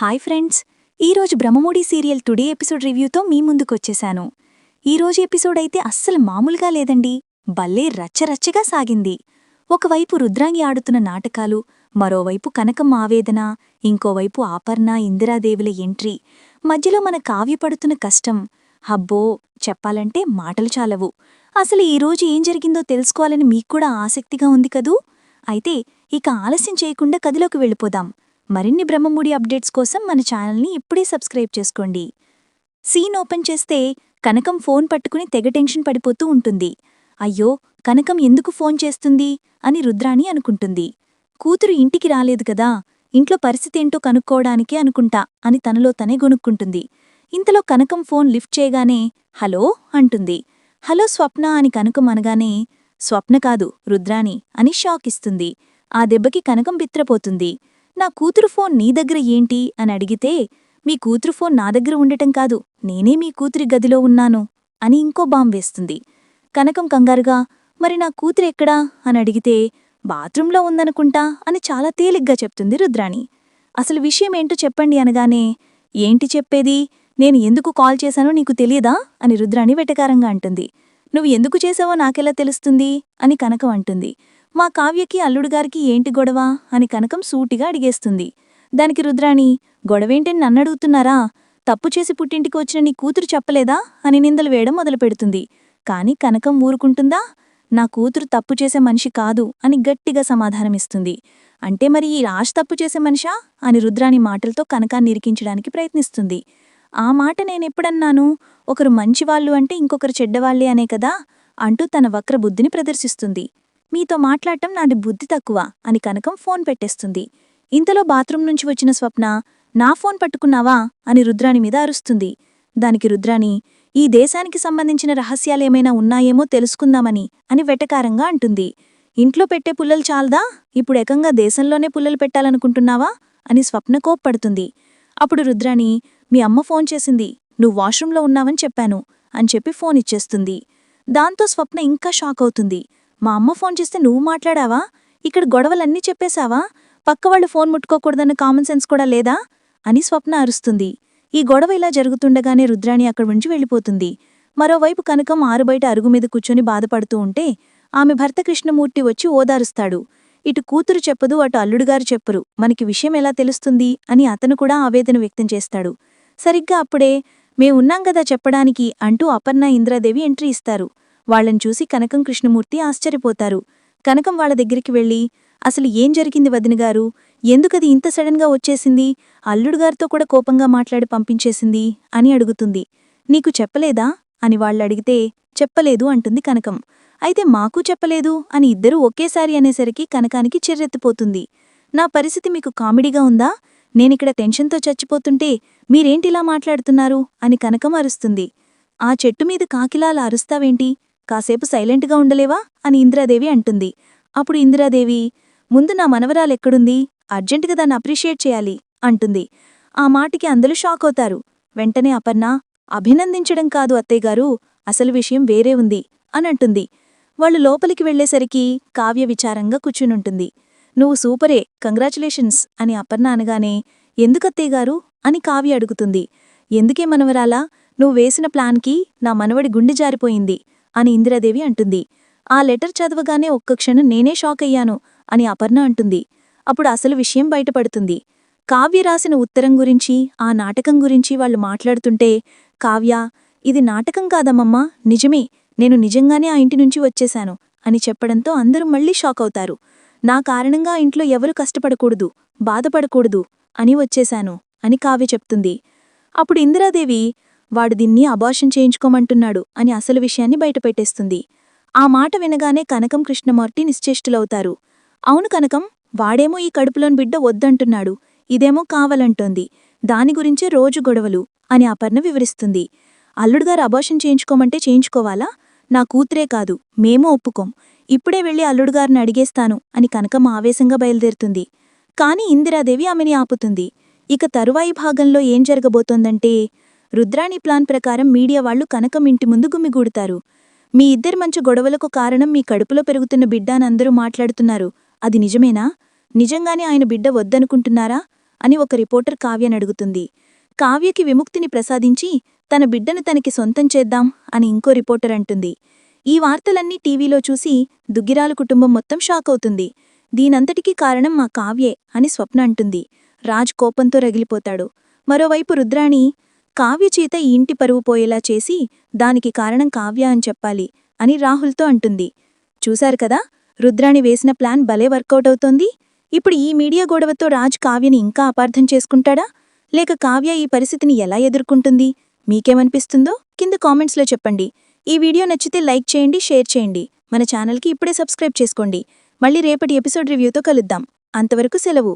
Hi friends, ఈరోజు Brahmamudi serial today episode రివ్యూతో మీ ముందుకొచ్చేశాను. ఈరోజు episode అయితే అస్సలు మామూలుగా లేదండి. భలే రచ్చరచ్చగా సాగింది. ఒకవైపు రుద్రాంగి ఆడుతున్న నాటకాలు, మరోవైపు కనకం ఆవేదన, ఇంకోవైపు ఆపర్ణ ఇందిరాదేవుల ఎంట్రీ, మధ్యలో మన కావ్య పడుతున్న కష్టం. హబ్బో, చెప్పాలంటే మాటలు చాలవు. అసలు ఈరోజు ఏం జరిగిందో తెలుసుకోవాలని మీక్కూడా ఆసక్తిగా ఉంది కదూ? అయితే ఇక ఆలస్యం చేయకుండా కథలోకి వెళ్ళిపోదాం. మరిన్ని బ్రహ్మముడి అప్డేట్స్ కోసం మన ఛానల్ని ఇప్పుడే సబ్స్క్రైబ్ చేసుకోండి. సీన్ ఓపెన్ చేస్తే కనకం ఫోన్ పట్టుకుని తెగ టెన్షన్ పడిపోతూ ఉంటుంది. అయ్యో, కనకం ఎందుకు ఫోన్ చేస్తుంది అని రుద్రాణి అనుకుంటుంది. కూతురు ఇంటికి రాలేదు కదా, ఇంట్లో పరిస్థితేంటో కనుక్కోవడానికే అనుకుంటా అని తనలో తనే గొనుక్కుంటుంది. ఇంతలో కనకం ఫోన్ లిఫ్ట్ చేయగానే హలో అంటుంది. హలో స్వప్న అని కనకం అనగానే స్వప్న కాదు రుద్రాణి అని షాక్ ఇస్తుంది. ఆ దెబ్బకి కనకం బిత్రపోతుంది. నా కూతురు ఫోన్ నీ దగ్గర ఏంటి అని అడిగితే, మీ కూతురు ఫోన్ నా దగ్గర ఉండటం కాదు, నేనే మీ కూతురి గదిలో ఉన్నాను అని ఇంకో బాంబ్ వేస్తుంది. కనకం కంగారుగా మరి నా కూతురెక్కడా అని అడిగితే, బాత్రూంలో ఉందనుకుంటా అని చాలా తేలిగ్గా చెప్తుంది రుద్రాణి. అసలు విషయమేంటో చెప్పండి అనగానే, ఏంటి చెప్పేది, నేను ఎందుకు కాల్ చేశానో నీకు తెలియదా అని రుద్రాణి వెటకారంగా అంటుంది. నువ్వు ఎందుకు చేశావో నాకెలా తెలుస్తుంది అని కనకం అంటుంది. మా కావ్యకి అల్లుడుగారికి ఏంటి గొడవ అని కనకం సూటిగా అడిగేస్తుంది. దానికి రుద్రాణి, గొడవేంటని నన్నడుగుతున్నారా, తప్పు చేసి పుట్టింటికి వచ్చిన నీ కూతురు చెప్పలేదా అని నిందలు వేయడం మొదలుపెడుతుంది. కాని కనకం ఊరుకుంటుందా? నా కూతురు తప్పు చేసే మనిషి కాదు అని గట్టిగా సమాధానమిస్తుంది. అంటే మరి ఈ రాజ్ తప్పు చేసే మనిషా అని రుద్రాణి మాటలతో కనకాన్ని ఇరికించడానికి ప్రయత్నిస్తుంది. ఆ మాట నేనెప్పుడన్నాను, ఒకరు మంచివాళ్లు అంటే ఇంకొకరు చెడ్డవాళ్లే అనే కదా అంటూ తన వక్ర బుద్ధిని ప్రదర్శిస్తుంది. మీతో మాట్లాడటం నాది బుద్ధి తక్కువ అని కనకం ఫోన్ పెట్టేస్తుంది. ఇంతలో బాత్రూం నుంచి వచ్చిన స్వప్న, నా ఫోన్ పట్టుకున్నావా అని రుద్రాణి మీద అరుస్తుంది. దానికి రుద్రాణి, ఈ దేశానికి సంబంధించిన రహస్యాలేమైనా ఉన్నాయేమో తెలుసుకుందామని అని వెటకారంగా అంటుంది. ఇంట్లో పెట్టే పుల్లలు చాలదా, ఇప్పుడేకంగా దేశంలోనే పుల్లలు పెట్టాలనుకుంటున్నావా అని స్వప్న కోప్పడుతుంది. అప్పుడు రుద్రాణి, మీ అమ్మ ఫోన్ చేసింది, నువ్వు వాష్రూంలో ఉన్నావని చెప్పాను అని చెప్పి ఫోన్ ఇచ్చేస్తుంది. దాంతో స్వప్న ఇంకా షాక్ అవుతుంది. మా అమ్మ ఫోన్ చేస్తే నువ్వు మాట్లాడావా, ఇక్కడ గొడవలన్నీ చెప్పేశావా, పక్కవాళ్లు ఫోన్ ముట్టుకోకూడదన్న కామన్ సెన్స్ కూడా లేదా అని స్వప్న అరుస్తుంది. ఈ గొడవ ఇలా జరుగుతుండగానే రుద్రాణి అక్కడి నుంచి వెళ్ళిపోతుంది. మరోవైపు కనకం ఆరుబయట అరుగుమీద కూర్చొని బాధపడుతూ ఉంటే ఆమె భర్త కృష్ణమూర్తి వచ్చి ఓదారుస్తాడు. ఇటు కూతురు చెప్పదు, అటు అల్లుడుగారు చెప్పరు, మనకి విషయం ఎలా తెలుస్తుంది అని అతను కూడా ఆవేదన వ్యక్తం చేస్తాడు. సరిగ్గా అప్పుడే మేమున్నాం గదా చెప్పడానికి అంటూ అపర్ణ ఇంద్రాదేవి ఎంట్రీ ఇస్తారు. వాళ్లను చూసి కనకం కృష్ణమూర్తి ఆశ్చర్యపోతారు. కనకం వాళ్ల దగ్గరికి వెళ్ళి, అసలు ఏం జరిగింది వదినగారు, ఎందుకది ఇంత సడన్గా వచ్చేసింది, అల్లుడుగారితో కూడా కోపంగా మాట్లాడి పంపించేసింది అని అడుగుతుంది. నీకు చెప్పలేదా అని వాళ్ళడిగితే, చెప్పలేదు అంటుంది కనకం. అయితే మాకు చెప్పలేదు అని ఇద్దరూ ఒకేసారి అనేసరికి కనకానికి చిర్రెత్తిపోతుంది. నా పరిస్థితి మీకు కామెడీగా ఉందా, నేనిక్కడ టెన్షన్తో చచ్చిపోతుంటే మీరేంటిలా మాట్లాడుతున్నారు అని కనకం అరుస్తుంది. ఆ చెట్టుమీద కాకిలాలా అరుస్తావేంటి, కాసేపు సైలెంట్గా ఉండలేవా అని ఇందిరాదేవి అంటుంది. అప్పుడు ఇందిరాదేవి, ముందు నా మనవరాలెక్కడుంది, అర్జెంటుగా దాన్ని అప్రిషియేట్ చేయాలి అంటుంది. ఆ మాటికి అందరూ షాకవుతారు. వెంటనే అపర్ణ, అభినందించడం కాదు అత్తయ్యగారు, అసలు విషయం వేరే ఉంది అనంటుంది. వాళ్లు లోపలికి వెళ్లేసరికి కావ్య విచారంగా కూర్చునుంటుంది. నువ్వు సూపరే, కంగ్రాచులేషన్స్ అని అపర్ణ అనగానే, ఎందుకత్తయ్యగారు అని కావ్య అడుగుతుంది. ఎందుకే మనవరాలా, నువ్వు వేసిన ప్లాన్కి నా మనవడి గుండె జారిపోయింది అని ఇందిరాదేవి అంటుంది. ఆ లెటర్ చదవగానే ఒక్క క్షణం నేనే షాక్ అయ్యాను అని అపర్ణ అంటుంది. అప్పుడు అసలు విషయం బయటపడుతుంది. కావ్య రాసిన ఉత్తరం గురించి, ఆ నాటకం గురించి వాళ్లు మాట్లాడుతుంటే కావ్య, ఇది నాటకం కాదమ్మమ్మా, నిజమే, నేను నిజంగానే ఆ ఇంటి నుంచి వచ్చేశాను అని చెప్పడంతో అందరూ మళ్లీ షాక్ అవుతారు. నా కారణంగా ఇంట్లో ఎవరూ కష్టపడకూడదు, బాధపడకూడదు అని వచ్చేశాను అని కావ్య చెప్తుంది. అప్పుడు ఇందిరాదేవి, వాడు దీన్ని అబార్షన్ చేయించుకోమంటున్నాడు అని అసలు విషయాన్ని బయటపెట్టేస్తుంది. ఆ మాట వినగానే కనకం కృష్ణమూర్తి నిశ్చేష్టులవుతారు. అవును కనకం, వాడేమో ఈ కడుపులోని బిడ్డ వద్దంటున్నాడు, ఇదేమో కావాలంటోంది, దాని గురించే రోజు గొడవలు అని అపర్ణ వివరిస్తుంది. అల్లుడుగారు అబార్షన్ చేయించుకోమంటే చేయించుకోవాలా, నా కూతురే కాదు, మేమూ ఒప్పుకోం, ఇప్పుడే వెళ్ళి అల్లుడుగారిని అడిగేస్తాను అని కనకం ఆవేశంగా బయలుదేరుతుంది. కాని ఇందిరాదేవి ఆమెని ఆపుతుంది. ఇక తరువాయి భాగంలో ఏం జరగబోతోందంటే, రుద్రాణి ప్లాన్ ప్రకారం మీడియా వాళ్లు కనకం ఇంటి ముందు గుమిగూడుతారు. మీ ఇద్దరి మంచి గొడవలకు కారణం మీ కడుపులో పెరుగుతున్న బిడ్డ అని అందరూ మాట్లాడుతున్నారు, అది నిజమేనా, నిజంగానే ఆయన బిడ్డ వద్దనుకుంటున్నారా అని ఒక రిపోర్టర్ కావ్యని అడుగుతుంది. కావ్యకి విముక్తిని ప్రసాదించి తన బిడ్డను తనకి సొంతం చేద్దాం అని ఇంకో రిపోర్టర్ అంటుంది. ఈ వార్తలన్నీ టీవీలో చూసి దుగ్గిరాలు కుటుంబం మొత్తం షాకవుతుంది. దీనంతటికీ కారణం మా కావ్యే అని స్వప్న అంటుంది. రాజ్ కోపంతో రగిలిపోతాడు. మరోవైపు రుద్రాణి కావ్య చేత ఈ ఇంటి పరువు పోయేలా చేసి దానికి కారణం కావ్య అని చెప్పాలి అని రాహుల్తో అంటుంది. చూశారు కదా, రుద్రాణి వేసిన ప్లాన్ భలే వర్కౌట్ అవుతోంది. ఇప్పుడు ఈ మీడియా గొడవతో రాజ్ కావ్యని ఇంకా అపార్థం చేసుకుంటాడా, లేక కావ్య ఈ పరిస్థితిని ఎలా ఎదుర్కొంటుంది? మీకేమనిపిస్తుందో కింద కామెంట్స్లో చెప్పండి. ఈ వీడియో నచ్చితే లైక్ చేయండి, షేర్ చేయండి. మన ఛానల్కి ఇప్పుడే సబ్స్క్రైబ్ చేసుకోండి. మళ్ళీ రేపటి ఎపిసోడ్ రివ్యూతో కలుద్దాం. అంతవరకు సెలవు.